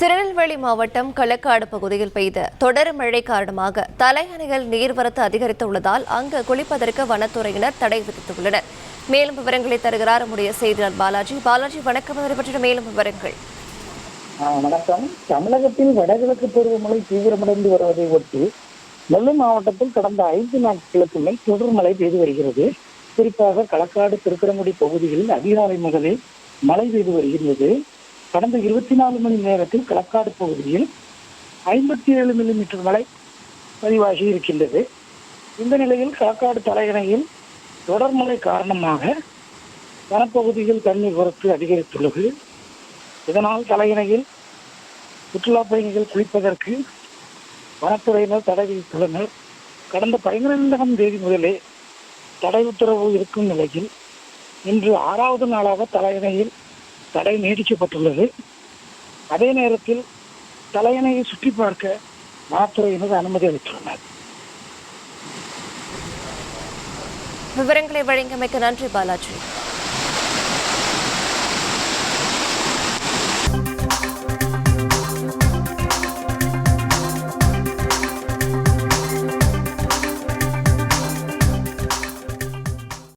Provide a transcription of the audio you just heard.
திருநெல்வேலி மாவட்டம் களக்காடு பகுதியில் பெய்த தொடர் மழை காரணமாக தலையணையில் நீர்வரத்து அதிகரித்துள்ளதால் அங்கு குளிப்பதற்கு வனத்துறையினர் தடை விதித்துள்ளனர். மேலும் விவரங்களை தருகிறார் நம்முடைய செய்தியாளர் பாலாஜி. வணக்கம். இதை பற்றிய மேலும் விவரங்கள். வணக்கம். தமிழகத்தில் வடகிழக்கு பருவமழை தீவிரமடைந்து வருவதை ஒட்டி நெல்லை மாவட்டத்தில் கடந்த 5 நாட்களுக்கு மேல் தொடர் மழை பெய்து வருகிறது. குறிப்பாக களக்காடு, திருக்குறங்குடி பகுதிகளில் அதிகாலை முதலே மழை பெய்து வருகிறது. கடந்த 24 மணி நேரத்தில் களக்காடு பகுதியில் 57 மில்லிமீட்டர் மழை பதிவாகி இருக்கின்றது. இந்த நிலையில் களக்காடு தலையணையில் தொடர் மழை காரணமாக வனப்பகுதியில் தண்ணீர் வரத்து அதிகரித்துள்ளது. இதனால் தலையணையில் சுற்றுலா பயணிகள் குளிப்பதற்கு வனத்துறையினர் தடை விதித்துள்ளனர். கடந்த 12ஆம் தேதி முதலே தடை உத்தரவு இருக்கும் நிலையில் இன்று 6வது நாளாக தலையணையில் தடை நீடிக்கப்பட்டுள்ளது. அதே நேரத்தில் தலையணையை சுற்றி பார்க்க வனத்துறையினர் அனுமதி அளித்துள்ளனர். விவரங்களை வழங்கியமைக்கு நன்றி பாலாஜி.